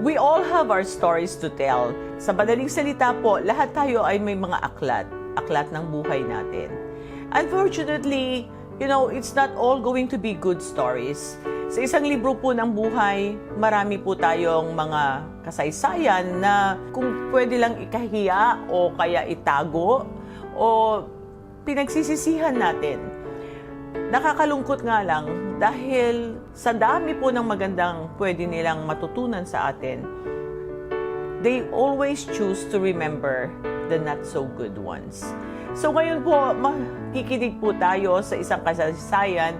We all have our stories to tell. Sa madaling salita po, lahat tayo ay may mga aklat ng buhay natin. Unfortunately, it's not all going to be good stories. Sa isang libro po ng buhay, marami po tayong mga kasaysayan na kung pwede lang ikahiya o kaya itago o pinagsisisihan natin. Nakakalungkot nga lang dahil sa dami po ng magandang pwede nilang matutunan sa atin, they always choose to remember the not so good ones. So ngayon po, makikinig po tayo sa isang kasaysayan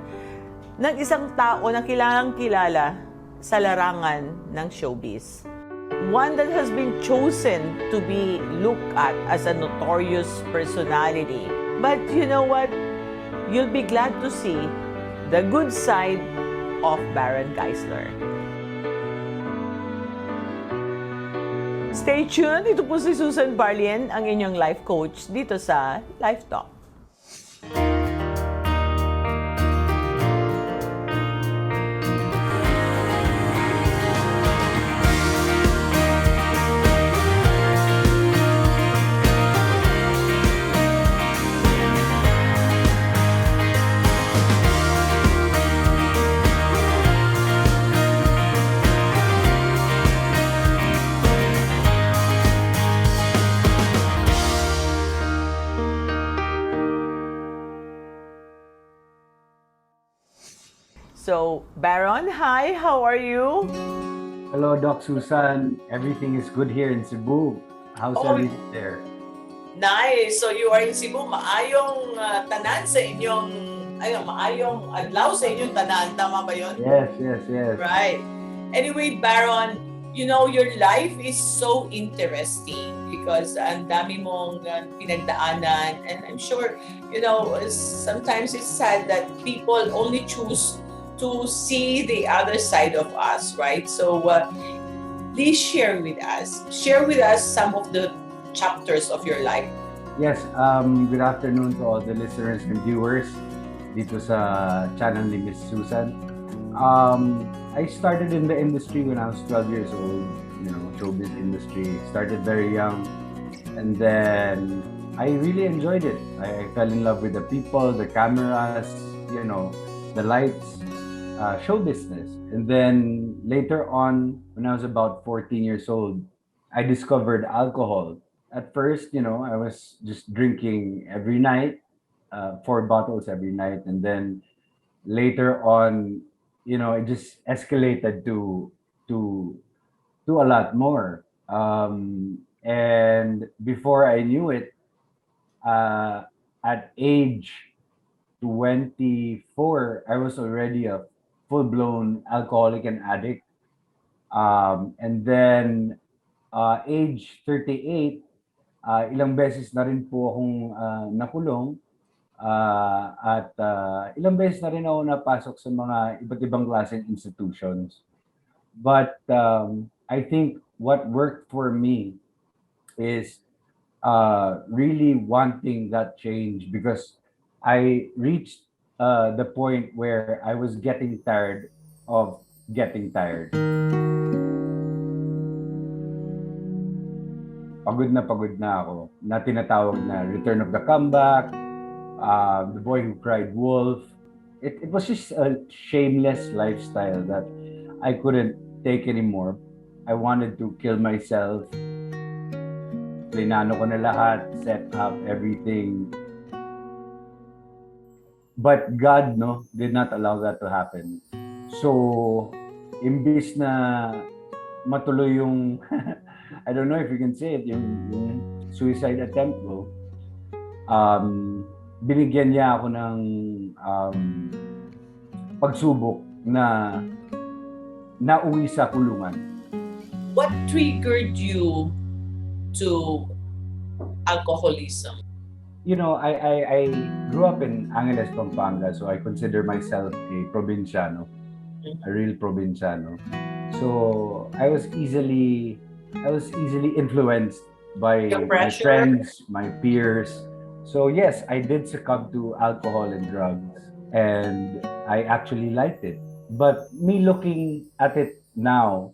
ng isang tao na kilalang kilala sa larangan ng showbiz. One that has been chosen to be looked at as a notorious personality. But you know what? You'll be glad to see the good side of Baron Geisler. Stay tuned. Ito po si Susan Barlin, ang inyong life coach dito sa Life Talk. So, Baron, hi, how are you? Hello, Doc Susan. Everything is good here in Cebu. How's everything there? Nice. So, you are in Cebu. Maayong tanan sa inyong, maayong adlaw sa inyong tanan. Tama ba yun? Yes. Right. Anyway, Baron, your life is so interesting because ang dami mong pinagdaanan, and I'm sure, sometimes it's sad that people only choose to see the other side of us, right? So please share with us some of the chapters of your life. Yes, good afternoon to all the listeners and viewers dito sa channel ni Miss Susan. I started in the industry when I was 12 years old, showbiz industry. Started very young, and then I really enjoyed it. I fell in love with the people, the cameras, the lights. Show business. And then later on, when I was about 14 years old, I discovered alcohol. At first, I was just drinking every night, 4 bottles every night. And then later on, it just escalated to a lot more. And before I knew it, at age 24, I was already a full-blown alcoholic and addict. And then, age 38, ilang beses na rin po akong nakulong. At ilang beses na rin ako napasok sa mga iba't ibang klaseng institutions. But I think what worked for me is really wanting that change, because I reached the point where I was getting tired of getting tired. Pagod na ako, na tinatawag na Return of the Comeback, The Boy Who Cried Wolf. It was just a shameless lifestyle that I couldn't take anymore. I wanted to kill myself. Plinano ko na lahat, set up everything. But God, did not allow that to happen. So, imbis na matuloy yung, I don't know if you can say it, yung suicide attempt ko, binigyan niya ako ng pagsubok na nauwi sa kulungan. What triggered you to alcoholism? I grew up in Angeles, Pampanga, so I consider myself a provinciano, a real provinciano. So I was easily influenced by my friends, my peers. So yes, I did succumb to alcohol and drugs, and I actually liked it. But me looking at it now,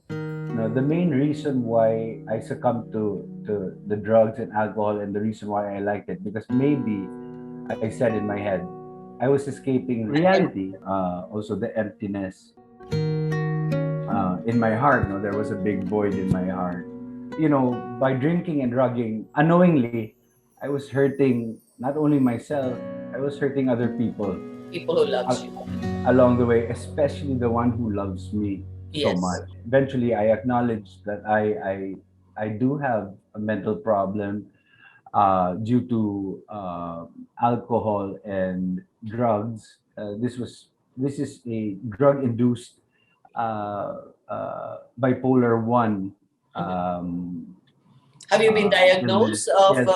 No, the main reason why I succumbed to the drugs and alcohol, and the reason why I liked it, because maybe I said in my head, I was escaping reality. Also, the emptiness in my heart. No, there was a big void in my heart. By drinking and drugging, unknowingly, I was hurting not only myself, I was hurting other people People who loves a- you. along the way, especially the one who loves me so Yes. much. Eventually, I acknowledged that I do have a mental problem due to alcohol and drugs. This is a drug induced bipolar one Mhm. um, Have you been illness. diagnosed of Yes,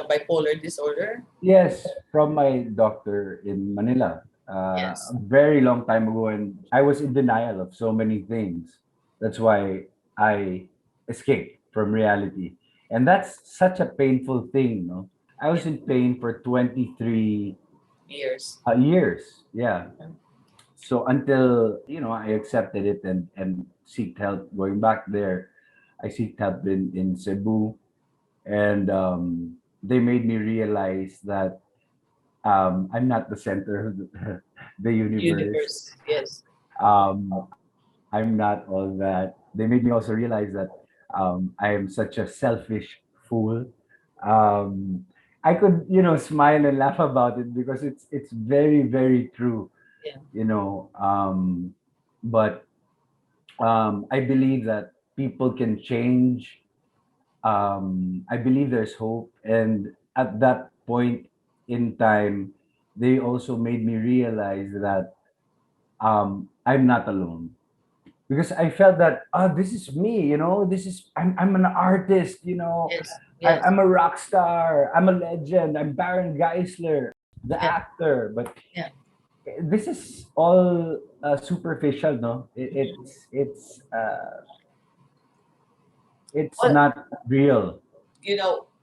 bipolar disorder? yes, from my doctor in Manila a Yes. very long time ago, and I was in denial of so many things. That's why I escaped from reality, and that's such a painful thing. No, I Yeah. was in pain for 23 Years. years. Yeah. So until I accepted it and seeked help. Going back there, I seeked help in Cebu, and they made me realize that I'm not the center of the universe. Universe. Yes. I'm not all that. They made me also realize that I am such a selfish fool. Um, I could smile and laugh about it because it's very very true. Yeah. You know, but I believe that people can change. I believe there's hope, and at that point in time, they also made me realize that I'm not alone, because I felt that this is me. I'm an artist. Yes. I'm, Yes. I'm a rock star. I'm a legend. I'm Baron Geisler, the Yeah. actor. But Yeah. this is all superficial, no? It's Well, not real.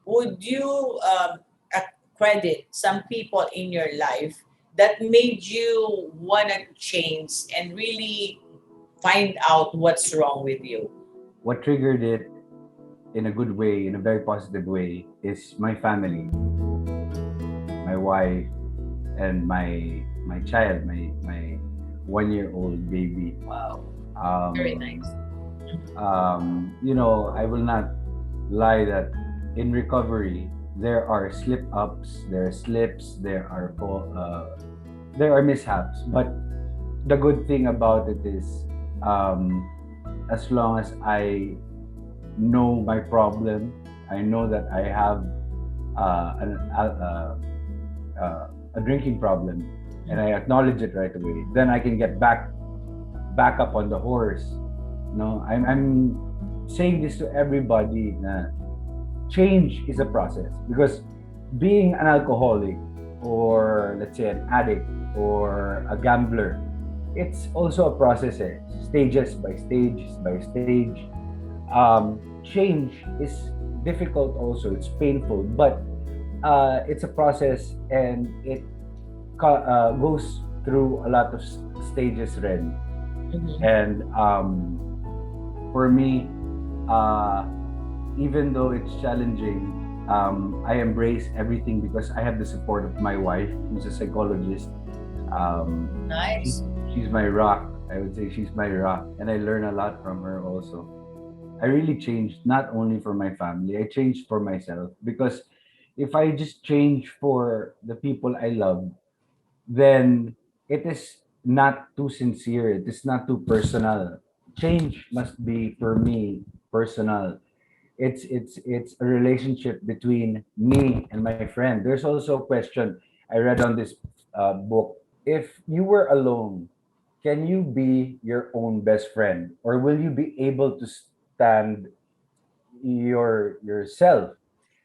would you accredit some people in your life that made you want to change and really find out what's wrong with you? What triggered it in a good way, in a very positive way, is my family, my wife, and my child, my 1 year old baby. Wow. Very Um, nice. I will not lie that in recovery there are slip ups, there are slips, there are mishaps. But the good thing about it is, um, as long as I know my problem, I know that I have a drinking problem, and I acknowledge it right away. Then I can get back up on the horse. No, I'm saying this to everybody. Change is a process, because being an alcoholic, or let's say an addict, or a gambler, it's also a process, stages by stage. Change is difficult also, it's painful, but it's a process, and it goes through a lot of stages, Ren. Mhm. And for me, uh, even though it's challenging, I embrace everything because I have the support of my wife, who's a psychologist. Um, she, Nice. she's my rock. I would say she's my rock, and I learn a lot from her also. I really changed not only for my family, I changed for myself, because if I just change for the people I love, then it is not too sincere, it is not too personal. Change must be, for me, personal. It's a relationship between me and my friend. There's also a question I read on this book. If you were alone, can you be your own best friend, or will you be able to stand yourself?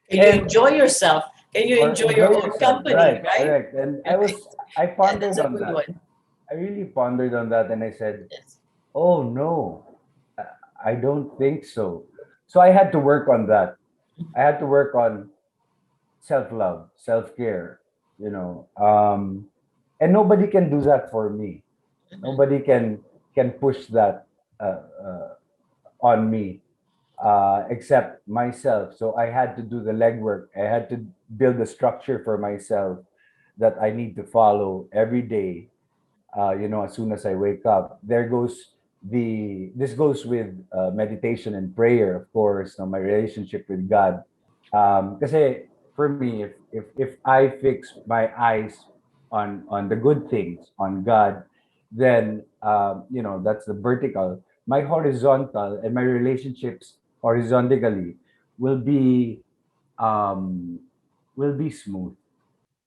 Can you And enjoy yourself? Can you or enjoy your enjoy own yourself, company, right? right? Correct. And Right. I Yeah, that's pondered a on good that. one. I really pondered on that, and I said, Yes. oh no, I don't think so. So I had to work on that. I had to work on self-love, self-care, and nobody can do that for me. Mhm. Nobody can push that. on me, except myself. So I had to do the legwork. I had to build a structure for myself that I need to follow every day. As soon as I wake up, this goes with meditation and prayer, of course, my relationship with God. Kasi for me, if I fix my eyes on the good things, on God, then that's the vertical. My horizontal and my relationships horizontally will be um, will be smooth.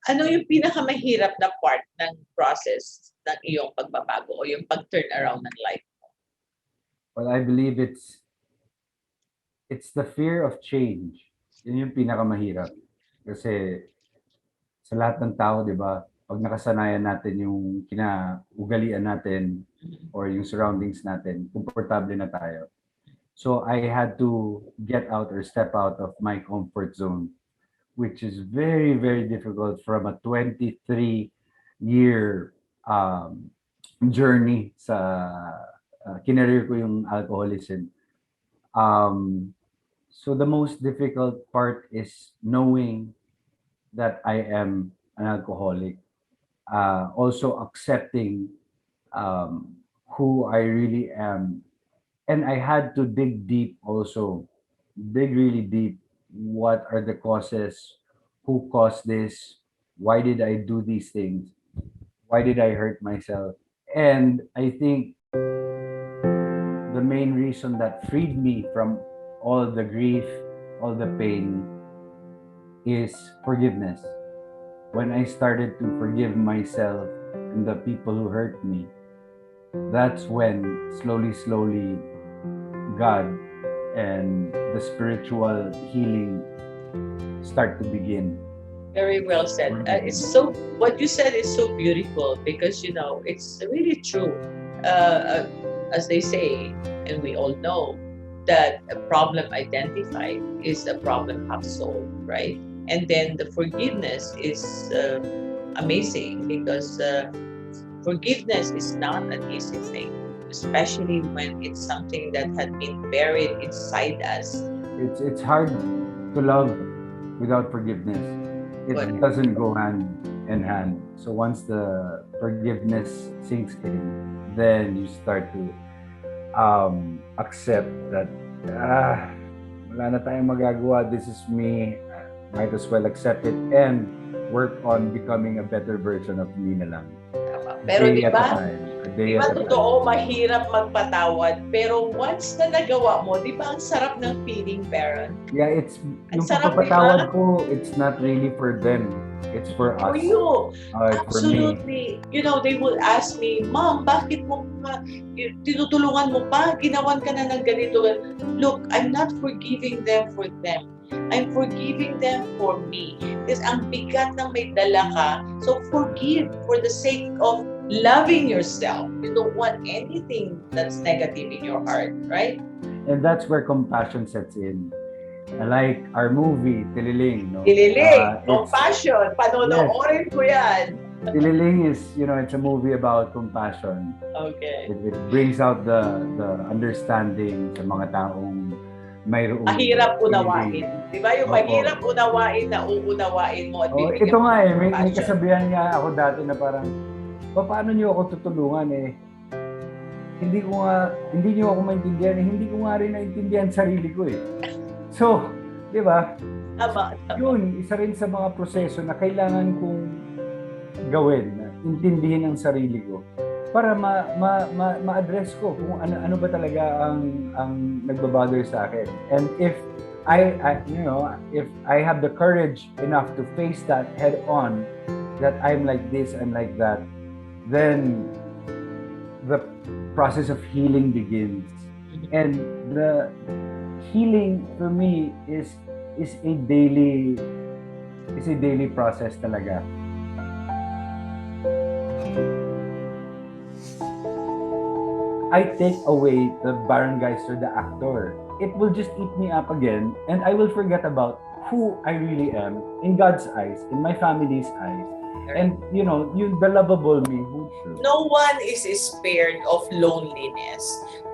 Ano yung pinakamahirap na part ng process ng iyong pagbabago o yung pag-turn around ng life? Well, I believe it's the fear of change. Yun yung pinakamahirap. Kasi sa lahat ng tao, di ba, pag nakasanayan natin yung kinaugalian natin or yung surroundings natin, komportable na tayo. So I had to get out or step out of my comfort zone, which is very, very difficult from a 23-year journey sa kinareer ko yung alcoholism. So the most difficult part is knowing that I am an alcoholic. Also accepting who I really am. And I had to dig deep also, dig really deep. What are the causes? Who caused this? Why did I do these things? Why did I hurt myself? And I think the main reason that freed me from all the grief, all the pain, is forgiveness. When I started to forgive myself and the people who hurt me, that's when slowly, God and the spiritual healing start to begin. Very well said. What you said is so beautiful because, it's really true. As they say, and we all know, that a problem identified is a problem half solved, right? And then the forgiveness is amazing because forgiveness is not an easy thing, especially when it's something that had been buried inside us. It's hard to love without forgiveness. It doesn't go hand in hand. So once the forgiveness sinks in, then you start to accept that wala na tayong magagawa. This is me. Might as well accept it and work on becoming a better version of me na lang. Pero di ba totoo, mahirap magpatawad. Pero once na nagawa mo, di ba ang sarap ng feeling, Baron? Yeah, yung pagpapatawad ko, it's not really for them. It's for us. For you. Absolutely. For me. They will ask me, Mom, bakit mo pa, tinutulungan mo pa? Ginawan ka na ng ganito. Look, I'm not forgiving them for them. I'm forgiving them for me. Because ang bigat ng may dala ka, so forgive for the sake of loving yourself. You don't want anything that's negative in your heart, right? And that's where compassion sets in. Like our movie, Tililing. Tililing, compassion. Panonoorin ko yan. Tililing is, it's a movie about compassion. Okay. It brings out the understanding sa mga taong mayroong mahirap unawain. Di ba? Yung mahirap unawain na uunawain mo at bibigyan ito nga may kasabihan nga ako dati na parang, paano niyo ako tutulungan hindi niyo ako maintindihan hindi ko nga rin naintindihan sarili ko So, di ba? Yun, isa rin sa mga proseso na kailangan kong gawin, intindihin ang sarili ko para ma-address ko kung ano ba talaga ang nagbabother sa akin. And if if I have the courage enough to face that head on, that I'm like this, I'm like that, then the process of healing begins. And the healing for me is a daily process talaga. I take away the Baron Geisler, the actor. It will just eat me up again, and I will forget about who I really am in God's eyes, in my family's eyes. And the lovable me. No one is spared of loneliness.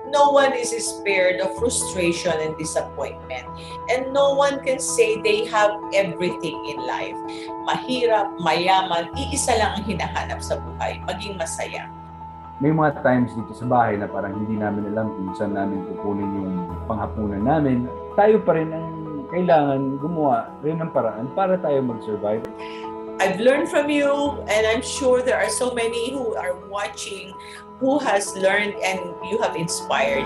No one is spared of frustration and disappointment. And no one can say they have everything in life. Mahirap, mayaman, iisa lang ang hinahanap sa buhay, maging masaya. May mga times dito sa bahay na parang hindi namin alam kung saan namin kukunin yung panghapunan namin. Tayo pa rin ang kailangan gumawa rin ng paraan para tayo mag-survive. I've learned from you, and I'm sure there are so many who are watching who has learned and you have inspired.